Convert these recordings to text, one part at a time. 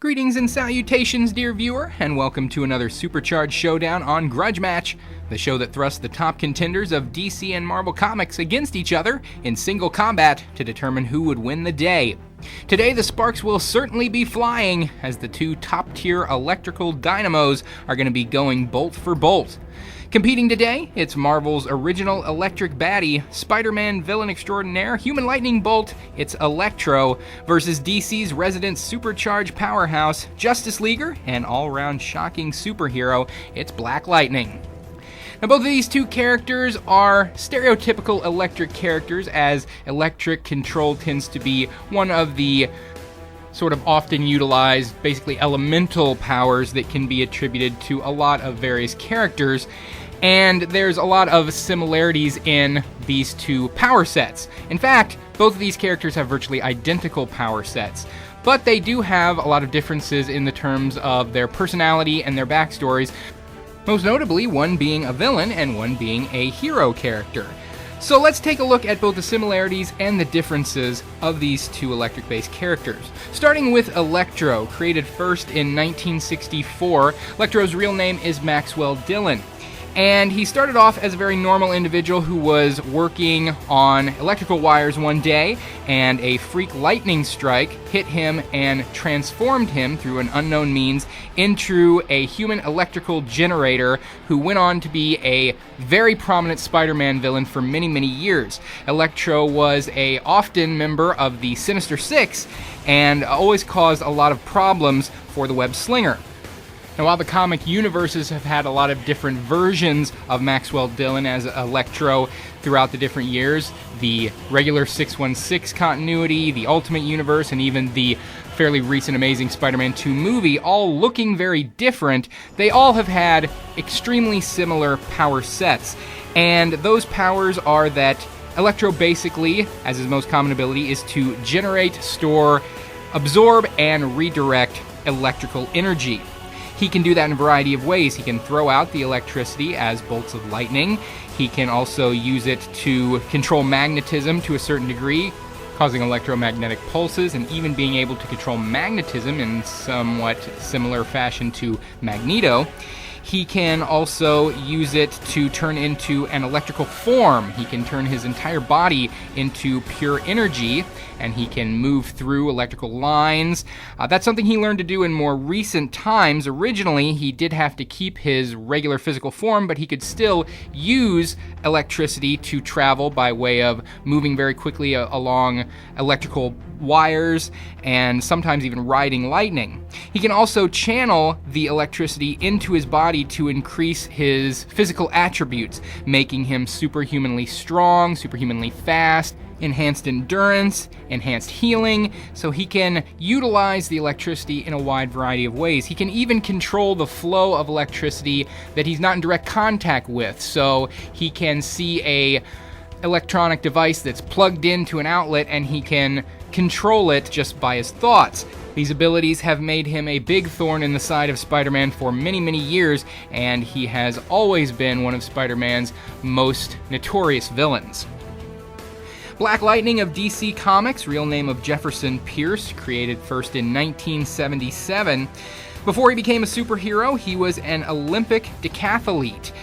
Greetings and salutations, dear viewer, and welcome to another supercharged showdown on Grudge Match, the show that thrusts the top contenders of DC and Marvel Comics against each other in single combat to determine who would win the day. Today, the sparks will certainly be flying, as the two top-tier electrical dynamos are going to be going bolt for bolt. Competing today, it's Marvel's original electric baddie, Spider-Man villain extraordinaire, Human Lightning Bolt, it's Electro, versus DC's resident supercharged powerhouse, Justice Leaguer, and all-round shocking superhero, it's Black Lightning. Now, both of these two characters are stereotypical electric characters, as electric control tends to be one of the sort of often utilized, basically elemental powers that can be attributed to a lot of various characters. And there's a lot of similarities in these two power sets. In fact, both of these characters have virtually identical power sets, but they do have a lot of differences in the terms of their personality and their backstories, most notably one being a villain and one being a hero character. So let's take a look at both the similarities and the differences of these two electric-based characters. Starting with Electro, created first in 1964, Electro's real name is Maxwell Dillon. And he started off as a very normal individual who was working on electrical wires one day, and a freak lightning strike hit him and transformed him through an unknown means into a human electrical generator who went on to be a very prominent Spider-Man villain for many, many years. Electro was a often member of the Sinister Six and always caused a lot of problems for the Web Slinger. Now, while the comic universes have had a lot of different versions of Maxwell Dillon as Electro throughout the different years, the regular 616 continuity, the Ultimate Universe, and even the fairly recent Amazing Spider-Man 2 movie, all looking very different, they all have had extremely similar power sets. And those powers are that Electro basically, as his most common ability, is to generate, store, absorb, and redirect electrical energy. He can do that in a variety of ways. He can throw out the electricity as bolts of lightning. He can also use it to control magnetism to a certain degree, causing electromagnetic pulses, and even being able to control magnetism in somewhat similar fashion to Magneto. He can also use it to turn into an electrical form. He can turn his entire body into pure energy, and he can move through electrical lines. That's something he learned to do in more recent times. Originally, he did have to keep his regular physical form, but he could still use electricity to travel by way of moving very quickly along electrical wires, and sometimes even riding lightning. He can also channel the electricity into his body to increase his physical attributes, making him superhumanly strong, superhumanly fast, enhanced endurance, enhanced healing, so he can utilize the electricity in a wide variety of ways. He can even control the flow of electricity that he's not in direct contact with, so he can see a electronic device that's plugged into an outlet and he can control it just by his thoughts. These abilities have made him a big thorn in the side of Spider-Man for many, many years, and he has always been one of Spider-Man's most notorious villains. Black Lightning of DC Comics, real name of Jefferson Pierce, created first in 1977. Before he became a superhero, he was an Olympic decathlete.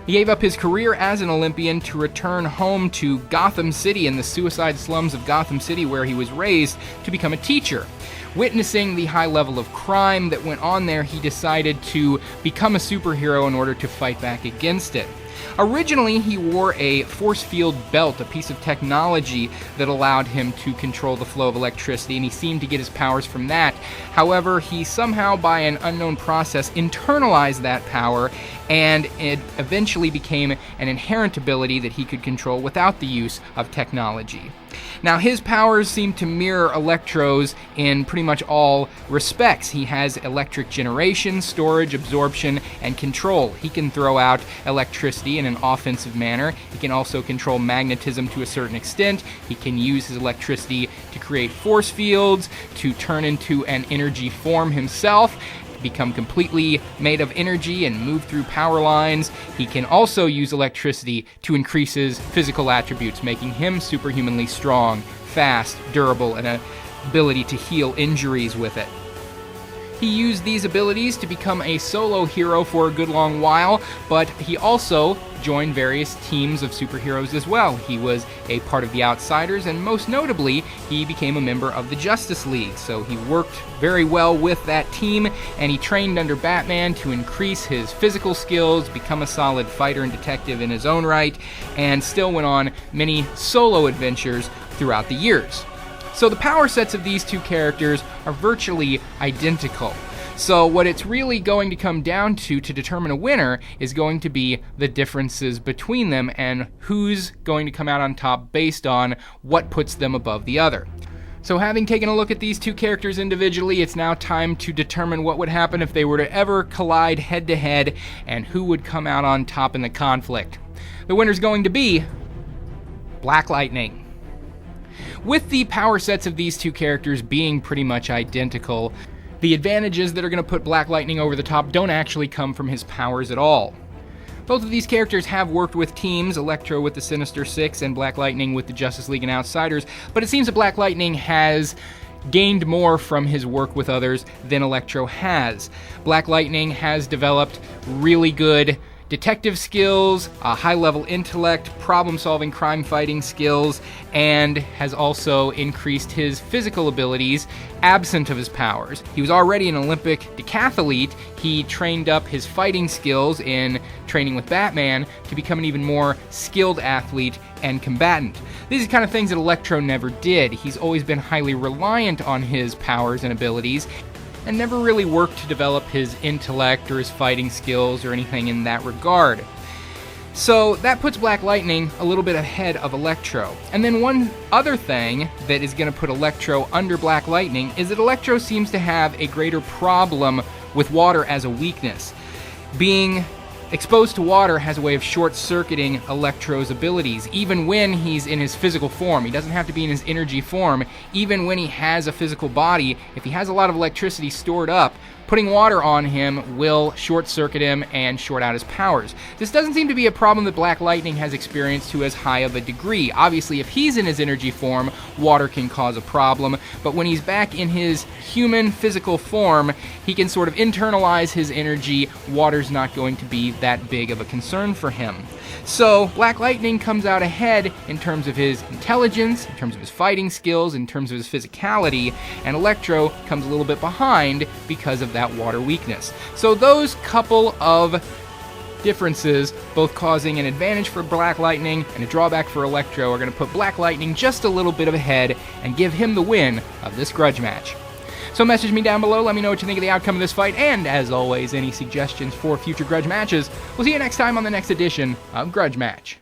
He gave up his career as an Olympian to return home to Gotham City in the suicide slums of Gotham City, where he was raised, to become a teacher. Witnessing the high level of crime that went on there, he decided to become a superhero in order to fight back against it. Originally, he wore a force field belt, a piece of technology that allowed him to control the flow of electricity, and he seemed to get his powers from that. However, he somehow, by an unknown process, internalized that power, and it eventually became an inherent ability that he could control without the use of technology. Now, his powers seem to mirror Electro's in pretty much all respects. He has electric generation, storage, absorption, and control. He can throw out electricity in an offensive manner. He can also control magnetism to a certain extent. He can use his electricity to create force fields, to turn into an energy form himself, become completely made of energy and move through power lines. He can also use electricity to increase his physical attributes, making him superhumanly strong, fast, durable, and an ability to heal injuries with it. He used these abilities to become a solo hero for a good long while, but he also joined various teams of superheroes as well. He was a part of the Outsiders, and most notably, he became a member of the Justice League. So he worked very well with that team, and he trained under Batman to increase his physical skills, become a solid fighter and detective in his own right, and still went on many solo adventures throughout the years. So the power sets of these two characters are virtually identical. So what it's really going to come down to determine a winner is going to be the differences between them and who's going to come out on top based on what puts them above the other. So having taken a look at these two characters individually, it's now time to determine what would happen if they were to ever collide head-to-head and who would come out on top in the conflict. The winner's going to be Black Lightning. With the power sets of these two characters being pretty much identical, the advantages that are going to put Black Lightning over the top don't actually come from his powers at all. Both of these characters have worked with teams, Electro with the Sinister Six and Black Lightning with the Justice League and Outsiders, but it seems that Black Lightning has gained more from his work with others than Electro has. Black Lightning has developed really good detective skills, a high-level intellect, problem-solving, crime-fighting skills, and has also increased his physical abilities absent of his powers. He was already an Olympic decathlete. He trained up his fighting skills in training with Batman to become an even more skilled athlete and combatant. These are the kind of things that Electro never did. He's always been highly reliant on his powers and abilities, and never really worked to develop his intellect or his fighting skills or anything in that regard. So that puts Black Lightning a little bit ahead of Electro. And then one other thing that is going to put Electro under Black Lightning is that Electro seems to have a greater problem with water as a weakness. Being exposed to water has a way of short-circuiting Electro's abilities, even when he's in his physical form. He doesn't have to be in his energy form. Even when he has a physical body, if he has a lot of electricity stored up, putting water on him will short-circuit him and short out his powers. This doesn't seem to be a problem that Black Lightning has experienced to as high of a degree. Obviously, if he's in his energy form, water can cause a problem, but when he's back in his human physical form, he can sort of internalize his energy. Water's not going to be that big of a concern for him. So Black Lightning comes out ahead in terms of his intelligence, in terms of his fighting skills, in terms of his physicality, and Electro comes a little bit behind because of that water weakness. So those couple of differences, both causing an advantage for Black Lightning and a drawback for Electro, are going to put Black Lightning just a little bit ahead and give him the win of this grudge match. So message me down below, let me know what you think of the outcome of this fight, and as always, any suggestions for future grudge matches. We'll see you next time on the next edition of Grudge Match.